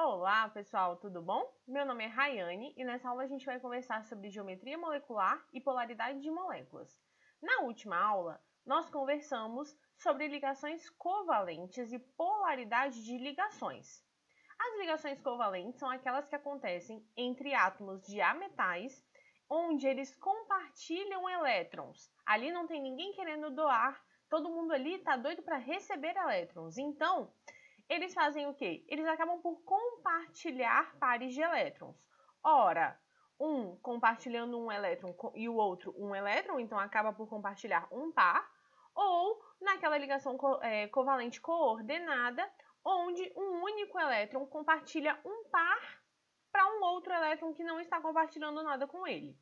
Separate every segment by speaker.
Speaker 1: Olá, pessoal, tudo bom? Meu nome é Rayane e nessa aula a gente vai conversar sobre geometria molecular e polaridade de moléculas. Na última aula, nós conversamos sobre ligações covalentes e polaridade de ligações. As ligações covalentes são aquelas que acontecem entre átomos de ametais, onde eles compartilham elétrons. Ali não tem ninguém querendo doar, todo mundo ali está doido para receber elétrons. Então, eles fazem o quê? Eles acabam por compartilhar pares de elétrons. Ora, um compartilhando um elétron e o outro um elétron, então acaba por compartilhar um par, ou naquela ligação covalente coordenada, onde um único elétron compartilha um par para um outro elétron que não está compartilhando nada com ele.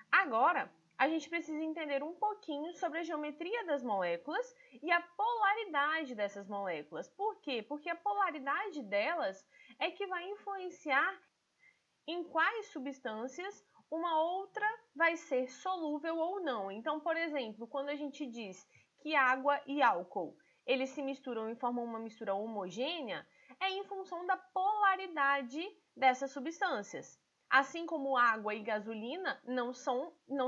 Speaker 1: Agora, a gente precisa entender um pouquinho sobre a geometria das moléculas e a polaridade dessas moléculas. Por quê? Porque a polaridade delas é que vai influenciar em quais substâncias uma outra vai ser solúvel ou não. Então, por exemplo, quando a gente diz que água e álcool eles se misturam e formam uma mistura homogênea, é em função da polaridade dessas substâncias. Assim como água e gasolina não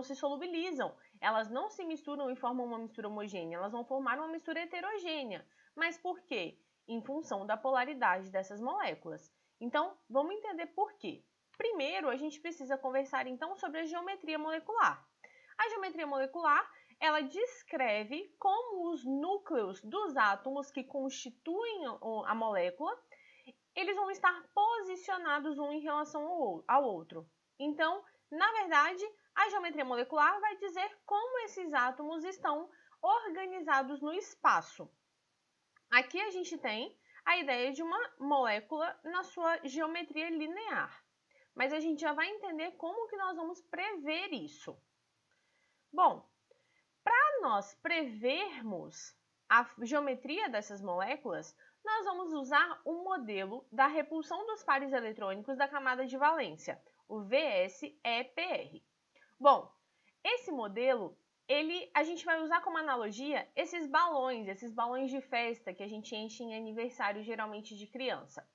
Speaker 1: se solubilizam, elas não se misturam e formam uma mistura homogênea, elas vão formar uma mistura heterogênea. Mas por quê? Em função da polaridade dessas moléculas. Então, vamos entender por quê. Primeiro, a gente precisa conversar então sobre a geometria molecular. A geometria molecular, ela descreve como os núcleos dos átomos que constituem a molécula eles vão estar posicionados um em relação ao outro. Então, na verdade, a geometria molecular vai dizer como esses átomos estão organizados no espaço. Aqui a gente tem a ideia de uma molécula na sua geometria linear. Mas a gente já vai entender como que nós vamos prever isso. Bom, para nós prevermos a geometria dessas moléculas, nós vamos usar o modelo da repulsão dos pares eletrônicos da camada de valência, o VS-EPR. Bom, esse modelo, a gente vai usar como analogia esses balões de festa que a gente enche em aniversário geralmente de criança.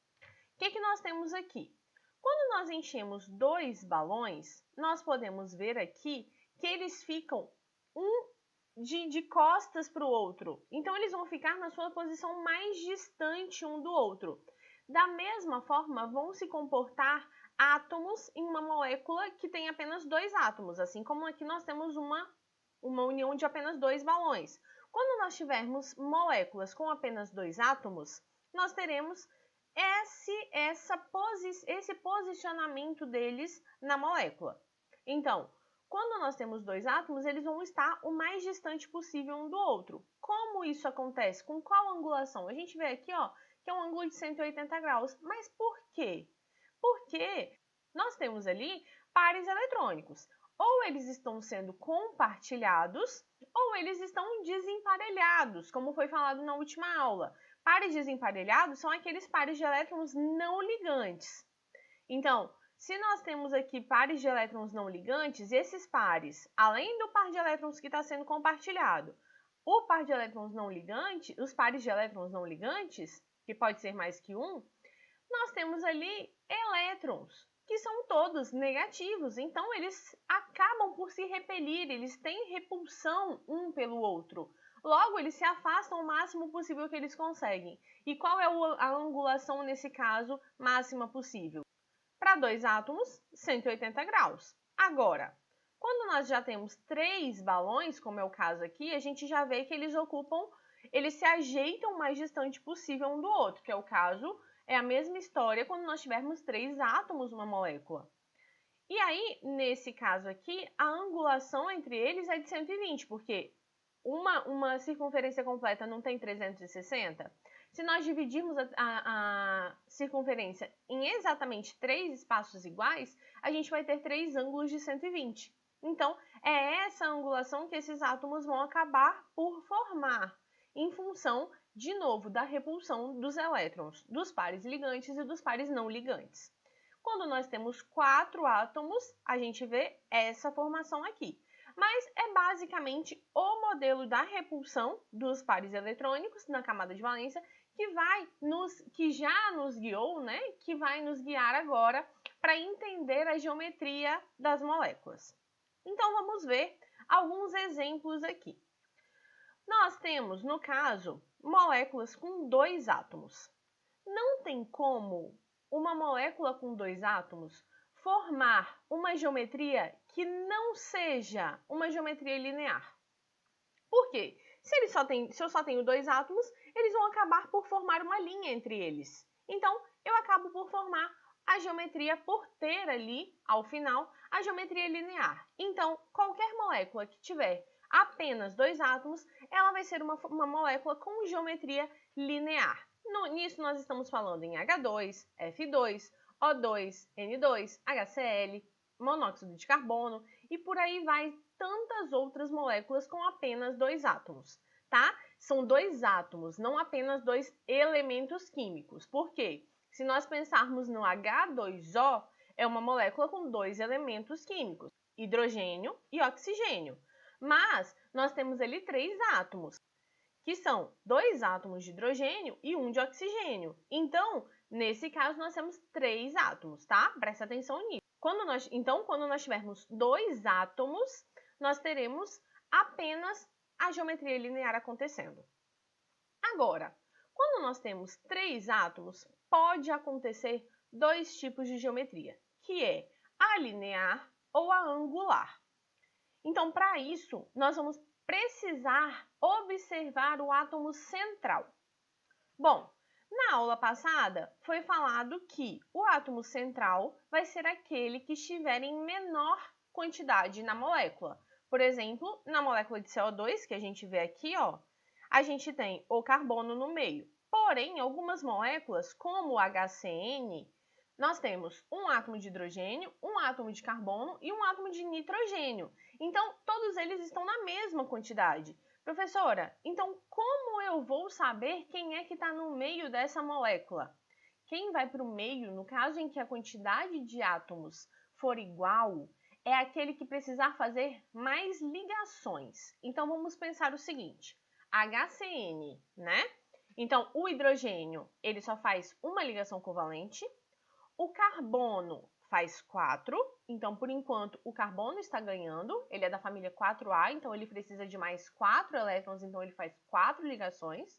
Speaker 1: O que nós temos aqui? Quando nós enchemos dois balões, nós podemos ver aqui que eles ficam de costas para o outro. Então, eles vão ficar na sua posição mais distante um do outro. Da mesma forma, vão se comportar átomos em uma molécula que tem apenas dois átomos, assim como aqui nós temos uma união de apenas dois balões. Quando nós tivermos moléculas com apenas dois átomos, nós teremos esse posicionamento deles na molécula. Então, quando nós temos dois átomos, eles vão estar o mais distante possível um do outro. Como isso acontece? Com qual angulação? A gente vê aqui, ó, que é um ângulo de 180 graus. Mas por quê? Porque nós temos ali pares eletrônicos. Ou eles estão sendo compartilhados, ou eles estão desemparelhados, como foi falado na última aula. Pares desemparelhados são aqueles pares de elétrons não ligantes. Então, se nós temos aqui pares de elétrons não ligantes, esses pares, além do par de elétrons que está sendo compartilhado, o par de elétrons não ligantes, os pares de elétrons não ligantes, que pode ser mais que um, nós temos ali elétrons, que são todos negativos. Então, eles acabam por se repelir, eles têm repulsão um pelo outro. Logo, eles se afastam o máximo possível que eles conseguem. E qual é a angulação, nesse caso, máxima possível? Para dois átomos, 180 graus. Agora, quando nós já temos três balões, como é o caso aqui, a gente já vê que eles se ajeitam o mais distante possível um do outro, que é o caso, é a mesma história quando nós tivermos três átomos numa molécula. E aí, nesse caso aqui, a angulação entre eles é de 120, porque uma circunferência completa não tem 360? Se nós dividirmos a circunferência em exatamente três espaços iguais, a gente vai ter três ângulos de 120. Então, é essa angulação que esses átomos vão acabar por formar, em função, de novo, da repulsão dos elétrons, dos pares ligantes e dos pares não ligantes. Quando nós temos quatro átomos, a gente vê essa formação aqui. Mas é basicamente o modelo da repulsão dos pares eletrônicos na camada de valência que já nos guiou, né? Que vai nos guiar agora para entender a geometria das moléculas. Então, vamos ver alguns exemplos aqui. Nós temos, no caso, moléculas com 2 átomos. Não tem como uma molécula com 2 átomos formar uma geometria que não seja uma geometria linear. Por quê? Se eu só tenho 2 átomos, eles vão acabar por formar uma linha entre eles. Então, eu acabo por formar a geometria, por ter ali, ao final, a geometria linear. Então, qualquer molécula que tiver apenas 2 átomos, ela vai ser uma molécula com geometria linear. Nisso, nós estamos falando em H2, F2, O2, N2, HCl, monóxido de carbono e por aí vai tantas outras moléculas com apenas 2 átomos, tá? São 2 átomos, não apenas 2 elementos químicos. Por quê? Se nós pensarmos no H2O, é uma molécula com 2 elementos químicos, hidrogênio e oxigênio. Mas nós temos ali 3 átomos, que são 2 átomos de hidrogênio e 1 de oxigênio. Então, nesse caso, nós temos 3 átomos, tá? Presta atenção nisso. Quando nós tivermos 2 átomos, nós teremos apenas a geometria linear acontecendo. Agora, quando nós temos 3 átomos, pode acontecer 2 tipos de geometria, que é a linear ou a angular. Então, para isso, nós vamos precisar observar o átomo central. Bom, na aula passada foi falado que o átomo central vai ser aquele que estiver em menor quantidade na molécula. Por exemplo, na molécula de CO2, que a gente vê aqui, ó, a gente tem o carbono no meio. Porém, algumas moléculas, como o HCN, nós temos um átomo de hidrogênio, um átomo de carbono e um átomo de nitrogênio. Então, todos eles estão na mesma quantidade. Professora, então como eu vou saber quem é que está no meio dessa molécula? Quem vai para o meio, no caso em que a quantidade de átomos for igual, é aquele que precisar fazer mais ligações. Então, vamos pensar o seguinte, HCN, né? Então, o hidrogênio, ele só faz uma ligação covalente, o carbono faz 4, então, por enquanto, o carbono está ganhando, ele é da família 4A, então ele precisa de mais 4 elétrons, então ele faz 4 ligações.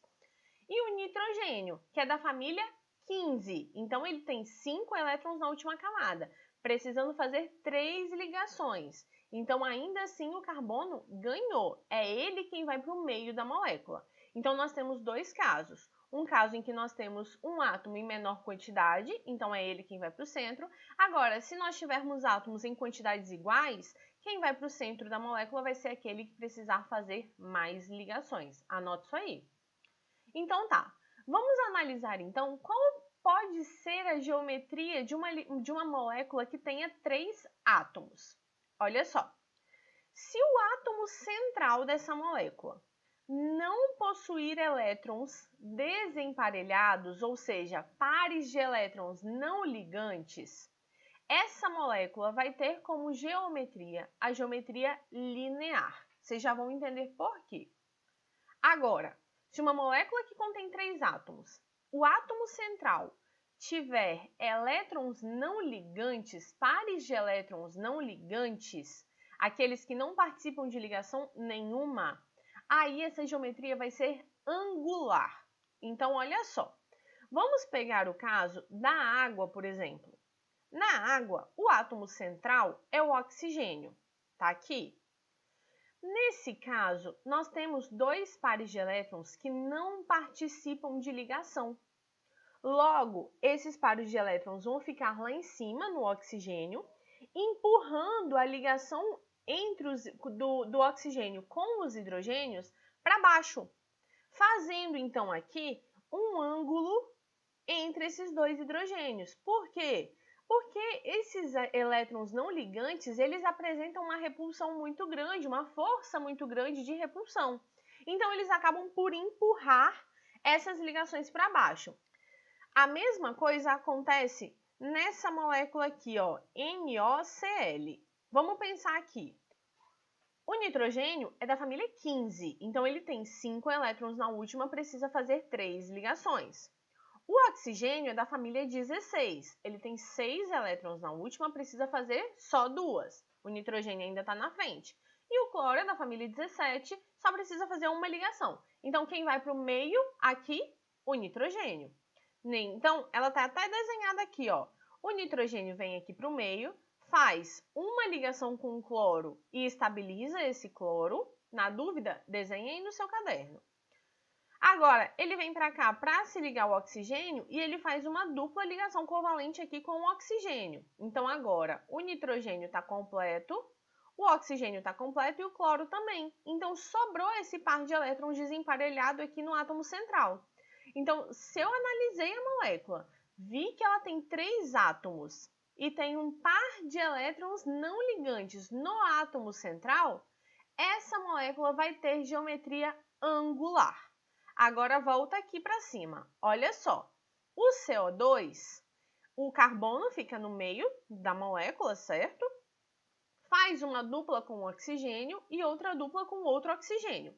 Speaker 1: E o nitrogênio, que é da família 15, então ele tem 5 elétrons na última camada, precisando fazer 3 ligações. Então, ainda assim, o carbono ganhou, é ele quem vai para o meio da molécula. Então, nós temos 2 casos. Um caso em que nós temos um átomo em menor quantidade, então é ele quem vai para o centro. Agora, se nós tivermos átomos em quantidades iguais, quem vai para o centro da molécula vai ser aquele que precisar fazer mais ligações. Anota isso aí. Então tá, vamos analisar então qual pode ser a geometria de uma molécula que tenha 3 átomos. Olha só, se o átomo central dessa molécula não possuir elétrons desemparelhados, ou seja, pares de elétrons não ligantes, essa molécula vai ter como geometria a geometria linear. Vocês já vão entender por quê. Agora, se uma molécula que contém 3 átomos, o átomo central tiver elétrons não ligantes, pares de elétrons não ligantes, aqueles que não participam de ligação nenhuma, aí essa geometria vai ser angular. Então, olha só, vamos pegar o caso da água, por exemplo. Na água, o átomo central é o oxigênio, tá aqui. Nesse caso, nós temos 2 pares de elétrons que não participam de ligação. Logo, esses pares de elétrons vão ficar lá em cima, no oxigênio, empurrando a ligação do oxigênio com os hidrogênios para baixo, fazendo então aqui um ângulo entre esses 2 hidrogênios. Por quê? Porque esses elétrons não ligantes, eles apresentam uma repulsão muito grande, uma força muito grande de repulsão. Então, eles acabam por empurrar essas ligações para baixo. A mesma coisa acontece nessa molécula aqui, ó, NOCl. Vamos pensar aqui. O nitrogênio é da família 15, então ele tem 5 elétrons na última, precisa fazer 3 ligações. O oxigênio é da família 16, ele tem 6 elétrons na última, precisa fazer só 2. O nitrogênio ainda está na frente. E o cloro é da família 17, só precisa fazer uma ligação. Então, quem vai para o meio aqui? O nitrogênio. Então, ela está até desenhada aqui, ó. O nitrogênio vem aqui para o meio, faz uma ligação com o cloro e estabiliza esse cloro. Na dúvida, desenhe aí no seu caderno. Agora, ele vem para cá para se ligar ao oxigênio e ele faz uma dupla ligação covalente aqui com o oxigênio. Então, agora, o nitrogênio está completo, o oxigênio está completo e o cloro também. Então, sobrou esse par de elétrons desemparelhado aqui no átomo central. Então, se eu analisei a molécula, vi que ela tem 3 átomos e tem um par de elétrons não ligantes no átomo central, essa molécula vai ter geometria angular. Agora volta aqui para cima. Olha só, o CO2, o carbono fica no meio da molécula, certo? Faz uma dupla com o oxigênio e outra dupla com outro oxigênio.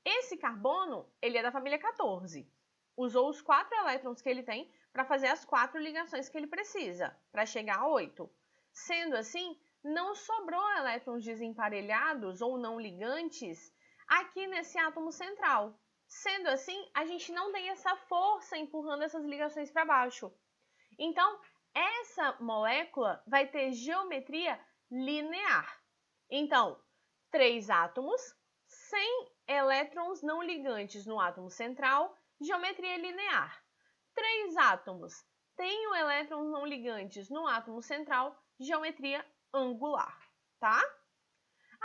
Speaker 1: Esse carbono, ele é da família 14. Usou os 4 elétrons que ele tem para fazer as 4 ligações que ele precisa, para chegar a 8. Sendo assim, não sobrou elétrons desemparelhados ou não ligantes aqui nesse átomo central. Sendo assim, a gente não tem essa força empurrando essas ligações para baixo. Então, essa molécula vai ter geometria linear. Então, 3 átomos, sem elétrons não ligantes no átomo central, geometria linear. 3 átomos, tem elétrons não ligantes no átomo central, geometria angular, tá?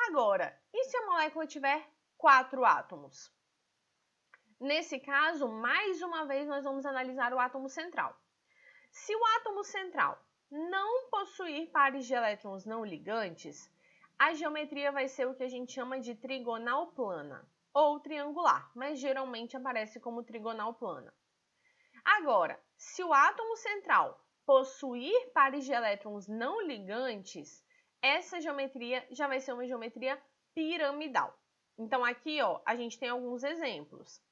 Speaker 1: Agora, e se a molécula tiver 4 átomos? Nesse caso, mais uma vez, nós vamos analisar o átomo central. Se o átomo central não possuir pares de elétrons não ligantes, a geometria vai ser o que a gente chama de trigonal plana ou triangular, mas geralmente aparece como trigonal plana. Agora, se o átomo central possuir pares de elétrons não ligantes, essa geometria já vai ser uma geometria piramidal. Então, aqui ó, a gente tem alguns exemplos.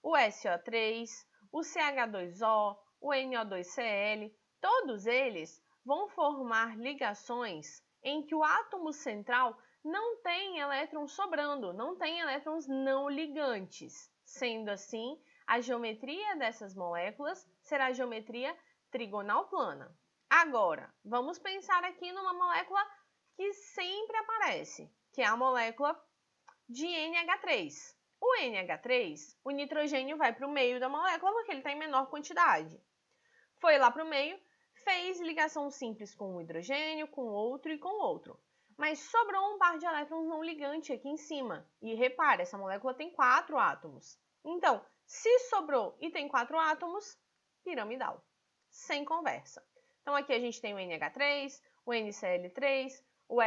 Speaker 1: O SO3, o CH2O, o NO2Cl, todos eles vão formar ligações em que o átomo central não tem elétrons sobrando, não tem elétrons não ligantes. Sendo assim, a geometria dessas moléculas será a geometria trigonal plana. Agora, vamos pensar aqui numa molécula que sempre aparece, que é a molécula de NH3. O NH3, o nitrogênio vai para o meio da molécula porque ele está em menor quantidade. Foi lá para o meio, fez ligação simples com um hidrogênio, com outro e com outro. Mas sobrou um par de elétrons não ligante aqui em cima. E repare, essa molécula tem 4 átomos. Então, se sobrou e tem 4 átomos, piramidal. Sem conversa. Então, aqui a gente tem o NH3, o NCl3, o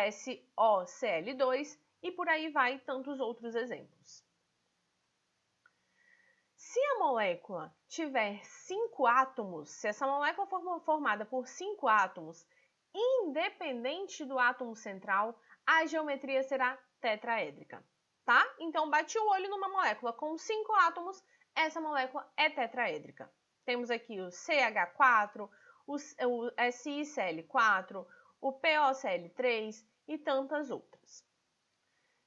Speaker 1: SOCl2 e por aí vai tantos outros exemplos. Se a molécula tiver 5 átomos, se essa molécula for formada por 5 átomos, independente do átomo central, a geometria será tetraédrica, tá? Então, bate o olho numa molécula com 5 átomos, essa molécula é tetraédrica. Temos aqui o CH4, o SiCl4, o PoCl3 e tantas outras.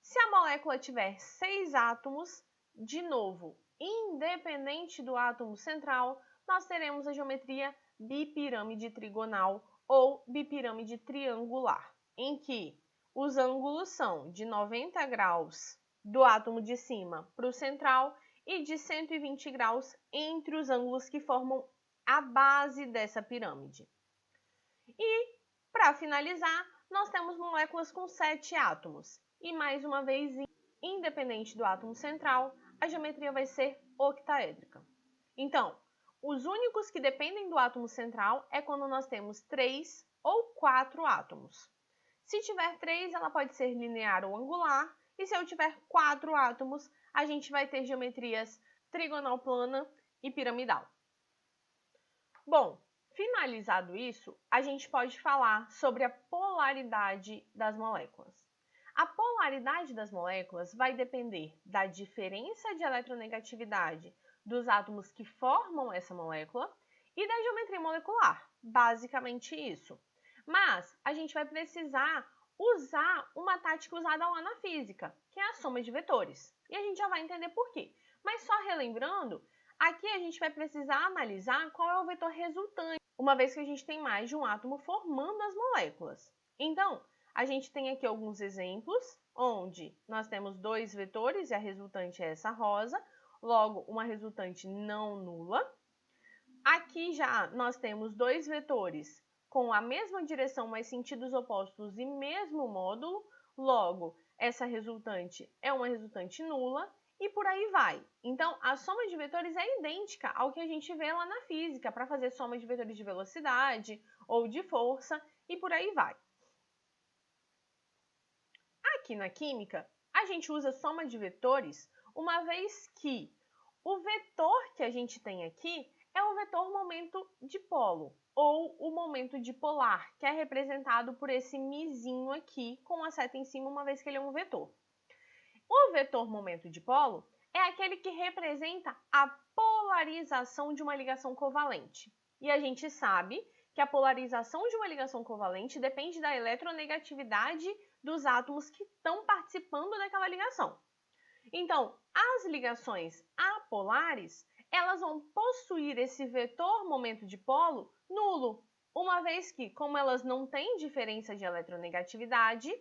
Speaker 1: Se a molécula tiver 6 átomos, de novo, independente do átomo central, nós teremos a geometria bipirâmide trigonal ou bipirâmide triangular, em que os ângulos são de 90 graus do átomo de cima para o central e de 120 graus entre os ângulos que formam a base dessa pirâmide. E, para finalizar, nós temos moléculas com 7 átomos. E, mais uma vez, independente do átomo central, a geometria vai ser octaédrica. Então, os únicos que dependem do átomo central é quando nós temos 3 ou 4 átomos. Se tiver 3, ela pode ser linear ou angular, e se eu tiver 4 átomos, a gente vai ter geometrias trigonal plana e piramidal. Bom, finalizado isso, a gente pode falar sobre a polaridade das moléculas. A polaridade das moléculas vai depender da diferença de eletronegatividade dos átomos que formam essa molécula e da geometria molecular, basicamente isso. Mas a gente vai precisar usar uma tática usada lá na física, que é a soma de vetores. E a gente já vai entender por quê. Mas só relembrando, aqui a gente vai precisar analisar qual é o vetor resultante, uma vez que a gente tem mais de um átomo formando as moléculas. Então, a gente tem aqui alguns exemplos, onde nós temos dois vetores e a resultante é essa rosa, logo, uma resultante não nula. Aqui já nós temos dois vetores com a mesma direção, mas sentidos opostos e mesmo módulo, logo, essa resultante é uma resultante nula e por aí vai. Então, a soma de vetores é idêntica ao que a gente vê lá na física, para fazer soma de vetores de velocidade ou de força e por aí vai. Aqui na química, a gente usa soma de vetores, uma vez que o vetor que a gente tem aqui é o vetor momento dipolo, ou o momento dipolar, que é representado por esse mizinho aqui, com a seta em cima, uma vez que ele é um vetor. O vetor momento dipolo é aquele que representa a polarização de uma ligação covalente. E a gente sabe que a polarização de uma ligação covalente depende da eletronegatividade dos átomos que estão participando daquela ligação. Então, as ligações apolares, elas vão possuir esse vetor momento dipolo nulo, uma vez que, como elas não têm diferença de eletronegatividade,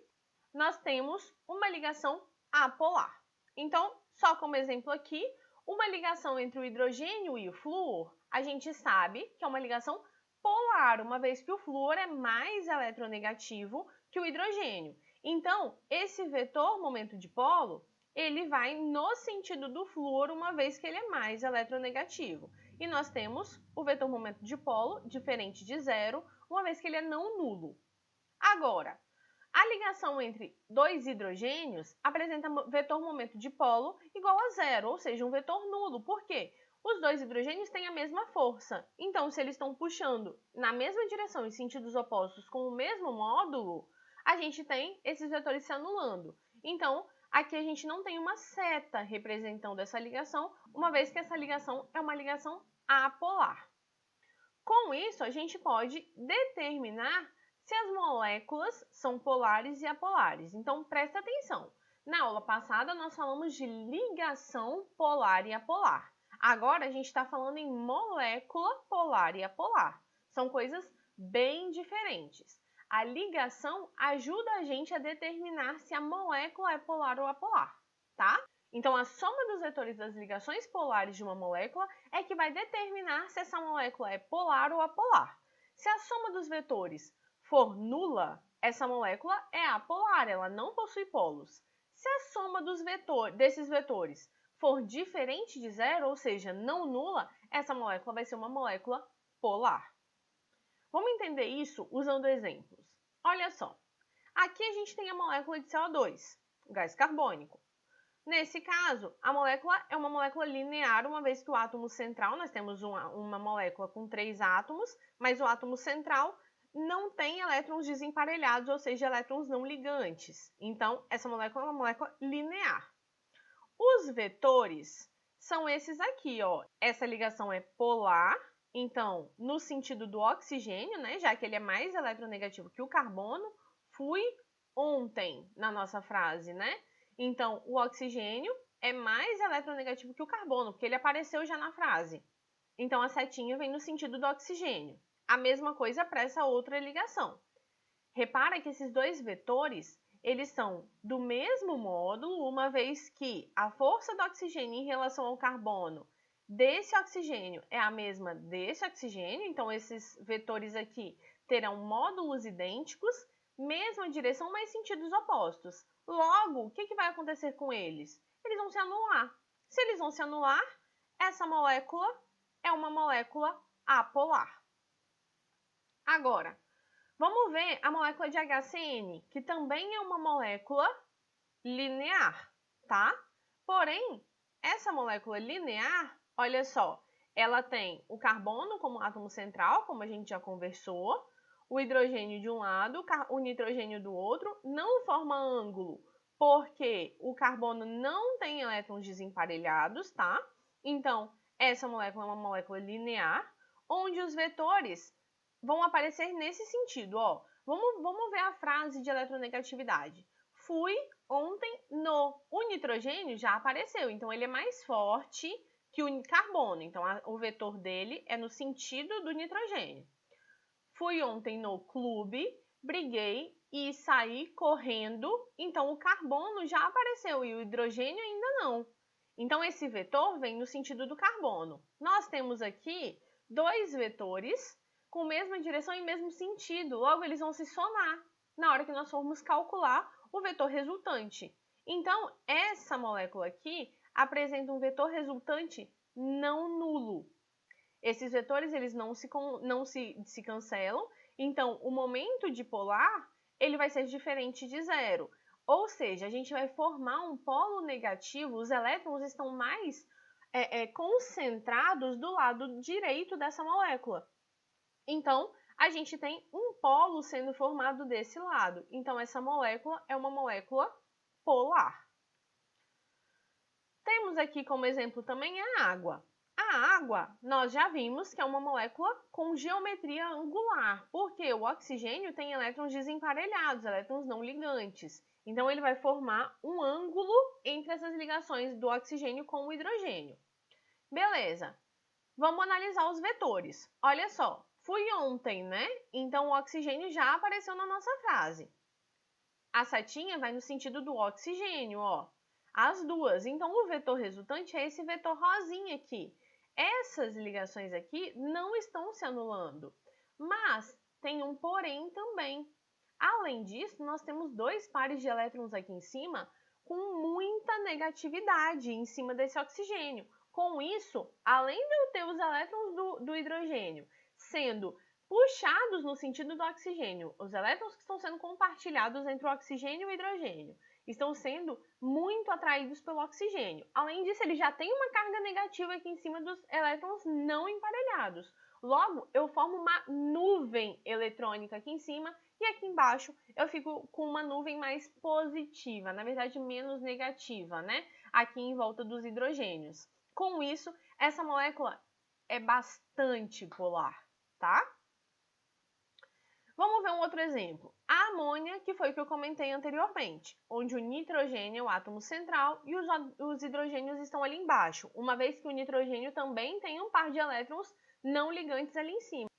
Speaker 1: nós temos uma ligação apolar. Então, só como exemplo aqui, uma ligação entre o hidrogênio e o flúor, a gente sabe que é uma ligação polar, uma vez que o flúor é mais eletronegativo que o hidrogênio. Então, esse vetor momento dipolo, ele vai no sentido do flúor, uma vez que ele é mais eletronegativo. E nós temos o vetor momento dipolo diferente de zero, uma vez que ele é não nulo. Agora, a ligação entre dois hidrogênios apresenta vetor momento dipolo igual a zero, ou seja, um vetor nulo. Por quê? Os dois hidrogênios têm a mesma força. Então, se eles estão puxando na mesma direção em sentidos opostos com o mesmo módulo, a gente tem esses vetores se anulando. Então, aqui a gente não tem uma seta representando essa ligação, uma vez que essa ligação é uma ligação apolar. Com isso, a gente pode determinar se as moléculas são polares e apolares. Então, presta atenção. Na aula passada, nós falamos de ligação polar e apolar. Agora, a gente está falando em molécula polar e apolar. São coisas bem diferentes. A ligação ajuda a gente a determinar se a molécula é polar ou apolar, tá? Então, a soma dos vetores das ligações polares de uma molécula é que vai determinar se essa molécula é polar ou apolar. Se a soma dos vetores for nula, essa molécula é apolar, ela não possui polos. Se a soma desses vetores for diferente de zero, ou seja, não nula, essa molécula vai ser uma molécula polar. Vamos entender isso usando exemplos. Olha só, aqui a gente tem a molécula de CO2, gás carbônico. Nesse caso, a molécula é uma molécula linear, uma vez que o átomo central, nós temos uma molécula com 3 átomos, mas o átomo central não tem elétrons desemparelhados, ou seja, elétrons não ligantes. Então, essa molécula é uma molécula linear. Os vetores são esses aqui, ó. Essa ligação é polar, então, no sentido do oxigênio, né, já que ele é mais eletronegativo que o carbono, fui ontem na nossa frase, né? Então, o oxigênio é mais eletronegativo que o carbono, porque ele apareceu já na frase. Então, a setinha vem no sentido do oxigênio. A mesma coisa para essa outra ligação. Repara que esses dois vetores, eles são do mesmo módulo, uma vez que a força do oxigênio em relação ao carbono desse oxigênio é a mesma desse oxigênio, então esses vetores aqui terão módulos idênticos, mesma direção, mas sentidos opostos. Logo, o que vai acontecer com eles? Eles vão se anular. Se eles vão se anular, essa molécula é uma molécula apolar. Agora, vamos ver a molécula de HCN, que também é uma molécula linear, tá? Porém, essa molécula linear, olha só, ela tem o carbono como átomo central, como a gente já conversou, o hidrogênio de um lado, o nitrogênio do outro, não forma ângulo, porque o carbono não tem elétrons desemparelhados, tá? Então, essa molécula é uma molécula linear, onde os vetores vão aparecer nesse sentido, ó. Vamos ver a frase de eletronegatividade. Fui ontem no. O nitrogênio já apareceu, então ele é mais forte que o carbono. Então, o vetor dele é no sentido do nitrogênio. Fui ontem no clube, briguei e saí correndo. Então, o carbono já apareceu e o hidrogênio ainda não. Então, esse vetor vem no sentido do carbono. Nós temos aqui dois vetores com a mesma direção e mesmo sentido. Logo, eles vão se somar na hora que nós formos calcular o vetor resultante. Então, essa molécula aqui apresenta um vetor resultante não nulo. Esses vetores eles não se cancelam, então o momento dipolar ele vai ser diferente de zero. Ou seja, a gente vai formar um polo negativo, os elétrons estão mais concentrados do lado direito dessa molécula. Então, a gente tem um polo sendo formado desse lado. Então, essa molécula é uma molécula polar. Temos aqui como exemplo também a água. A água, nós já vimos que é uma molécula com geometria angular, porque o oxigênio tem elétrons desemparelhados, elétrons não ligantes. Então, ele vai formar um ângulo entre essas ligações do oxigênio com o hidrogênio. Beleza. Vamos analisar os vetores. Olha só, fui ontem, né? Então, o oxigênio já apareceu na nossa frase. A setinha vai no sentido do oxigênio, ó. As duas. Então, o vetor resultante é esse vetor rosinha aqui. Essas ligações aqui não estão se anulando, mas tem um porém também. Além disso, nós temos dois pares de elétrons aqui em cima com muita negatividade em cima desse oxigênio. Com isso, além de eu ter os elétrons do hidrogênio sendo puxados no sentido do oxigênio, os elétrons que estão sendo compartilhados entre o oxigênio e o hidrogênio estão sendo muito atraídos pelo oxigênio. Além disso, ele já tem uma carga negativa aqui em cima dos elétrons não emparelhados. Logo, eu formo uma nuvem eletrônica aqui em cima e aqui embaixo eu fico com uma nuvem mais positiva, na verdade menos negativa, né? Aqui em volta dos hidrogênios. Com isso, essa molécula é bastante polar, tá? Vamos ver um outro exemplo. A amônia, que foi o que eu comentei anteriormente, onde o nitrogênio é o átomo central e os hidrogênios estão ali embaixo, uma vez que o nitrogênio também tem um par de elétrons não ligantes ali em cima.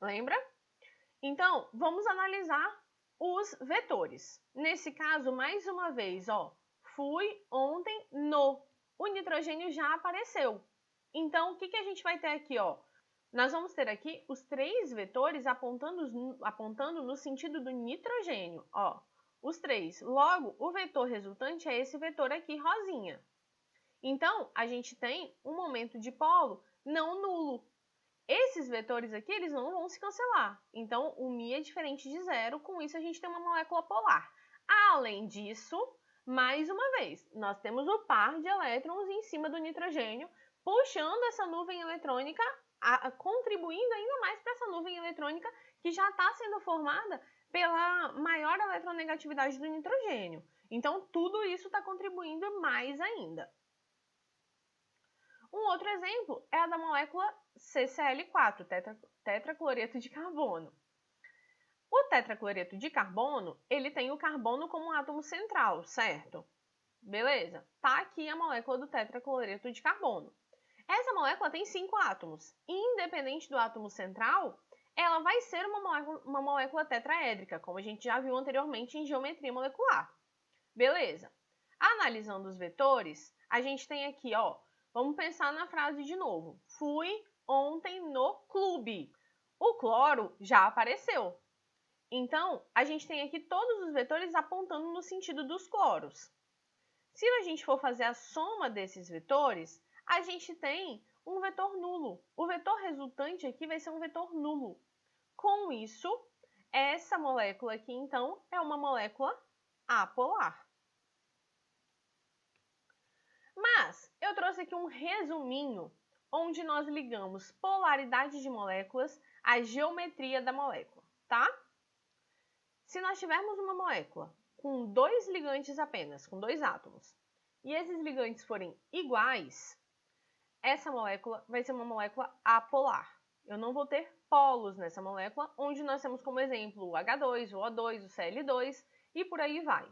Speaker 1: Lembra? Então, vamos analisar os vetores. Nesse caso, mais uma vez, ó, fui ontem no. O nitrogênio já apareceu. Então, o que a gente vai ter aqui, ó? Nós vamos ter aqui os três vetores apontando no sentido do nitrogênio, ó, os três. Logo, o vetor resultante é esse vetor aqui, rosinha. Então, a gente tem um momento dipolo não nulo. Esses vetores aqui, eles não vão se cancelar. Então, o μ é diferente de zero, com isso a gente tem uma molécula polar. Além disso, mais uma vez, nós temos o par de elétrons em cima do nitrogênio, puxando essa nuvem eletrônica, contribuindo ainda mais para essa nuvem eletrônica que já está sendo formada pela maior eletronegatividade do nitrogênio. Então, tudo isso está contribuindo mais ainda. Um outro exemplo é a da molécula CCl4, tetracloreto de carbono. O tetracloreto de carbono, ele tem o carbono como um átomo central, certo? Beleza? Tá aqui a molécula do tetracloreto de carbono. Essa molécula tem 5 átomos. Independente do átomo central, ela vai ser uma molécula tetraédrica, como a gente já viu anteriormente em geometria molecular. Beleza. Analisando os vetores, a gente tem aqui, ó, vamos pensar na frase de novo. Fui ontem no clube. O cloro já apareceu. Então, a gente tem aqui todos os vetores apontando no sentido dos cloros. Se a gente for fazer a soma desses vetores, a gente tem um vetor nulo. O vetor resultante aqui vai ser um vetor nulo. Com isso, essa molécula aqui, então, é uma molécula apolar. Mas eu trouxe aqui um resuminho onde nós ligamos polaridade de moléculas à geometria da molécula, tá? Se nós tivermos uma molécula com 2 ligantes apenas, com 2 átomos, e esses ligantes forem iguais, essa molécula vai ser uma molécula apolar. Eu não vou ter polos nessa molécula, onde nós temos como exemplo o H2, o O2, o Cl2 e por aí vai.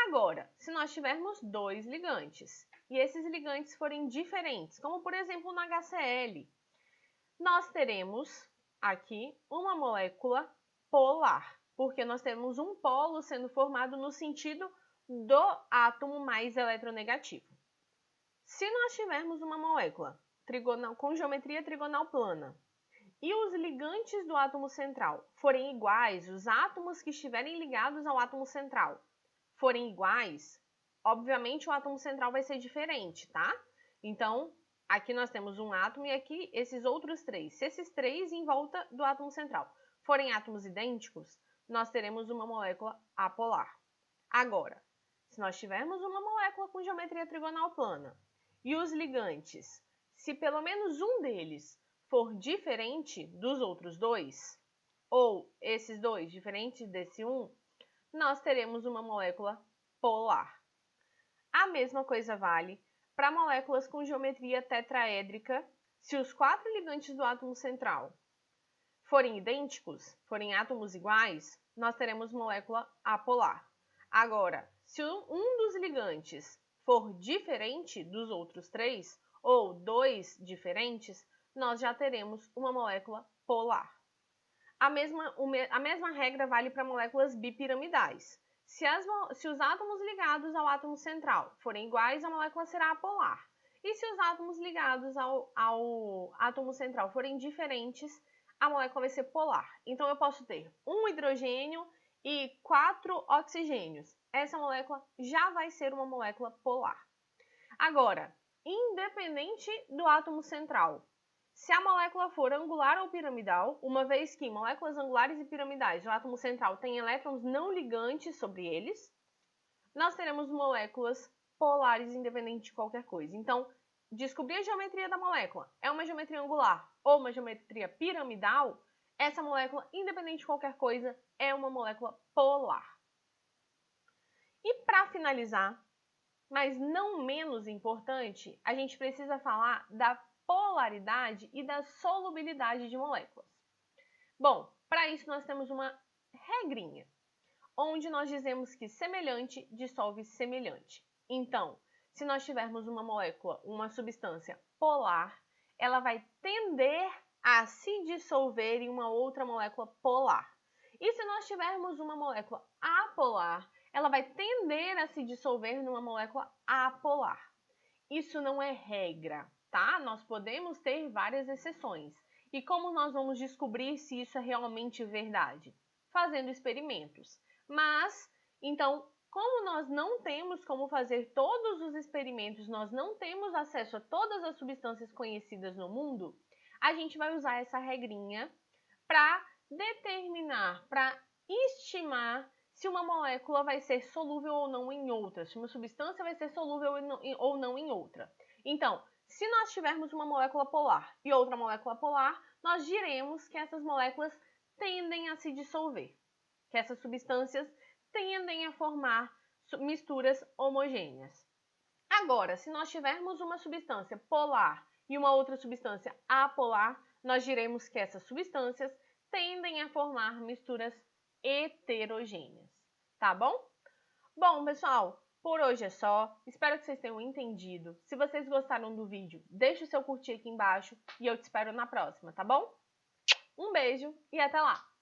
Speaker 1: Agora, se nós tivermos 2 ligantes e esses ligantes forem diferentes, como por exemplo no HCl, nós teremos aqui uma molécula polar, porque nós temos um polo sendo formado no sentido do átomo mais eletronegativo. Se nós tivermos uma molécula com geometria trigonal plana e os ligantes do átomo central forem iguais, os átomos que estiverem ligados ao átomo central forem iguais, obviamente o átomo central vai ser diferente, tá? Então, aqui nós temos um átomo e aqui esses outros 3. Se esses 3 em volta do átomo central forem átomos idênticos, nós teremos uma molécula apolar. Agora, se nós tivermos uma molécula com geometria trigonal plana e os ligantes, se pelo menos um deles for diferente dos outros 2, ou esses 2 diferentes desse 1, nós teremos uma molécula polar. A mesma coisa vale para moléculas com geometria tetraédrica. Se os 4 ligantes do átomo central forem idênticos, forem átomos iguais, nós teremos molécula apolar. Agora, se um dos ligantes for diferente dos outros 3, ou 2 diferentes, nós já teremos uma molécula polar. A mesma regra vale para moléculas bipiramidais. Se os átomos ligados ao átomo central forem iguais, a molécula será apolar. E se os átomos ligados ao átomo central forem diferentes, a molécula vai ser polar. Então, eu posso ter um hidrogênio e 4 oxigênios. Essa molécula já vai ser uma molécula polar. Agora, independente do átomo central, se a molécula for angular ou piramidal, uma vez que moléculas angulares e piramidais, o átomo central tem elétrons não ligantes sobre eles, nós teremos moléculas polares independente de qualquer coisa. Então, descobrir a geometria da molécula é uma geometria angular ou uma geometria piramidal, essa molécula, independente de qualquer coisa, é uma molécula polar. E para finalizar, mas não menos importante, a gente precisa falar da polaridade e da solubilidade de moléculas. Bom, para isso nós temos uma regrinha, onde nós dizemos que semelhante dissolve semelhante. Então, se nós tivermos uma molécula, uma substância polar, ela vai tender a se dissolver em uma outra molécula polar. E se nós tivermos uma molécula apolar, ela vai tender a se dissolver numa molécula apolar. Isso não é regra, tá? Nós podemos ter várias exceções. E como nós vamos descobrir se isso é realmente verdade? Fazendo experimentos. Mas, então, como nós não temos como fazer todos os experimentos, nós não temos acesso a todas as substâncias conhecidas no mundo, a gente vai usar essa regrinha para determinar, para estimar se uma molécula vai ser solúvel ou não em outra, se uma substância vai ser solúvel ou não em outra. Então, se nós tivermos uma molécula polar e outra molécula polar, nós diremos que essas moléculas tendem a se dissolver, que essas substâncias tendem a formar misturas homogêneas. Agora, se nós tivermos uma substância polar e uma outra substância apolar, nós diremos que essas substâncias tendem a formar misturas heterogêneas, tá bom? Bom, pessoal, por hoje é só. Espero que vocês tenham entendido. Se vocês gostaram do vídeo, deixe o seu curtir aqui embaixo e eu te espero na próxima, tá bom? Um beijo e até lá!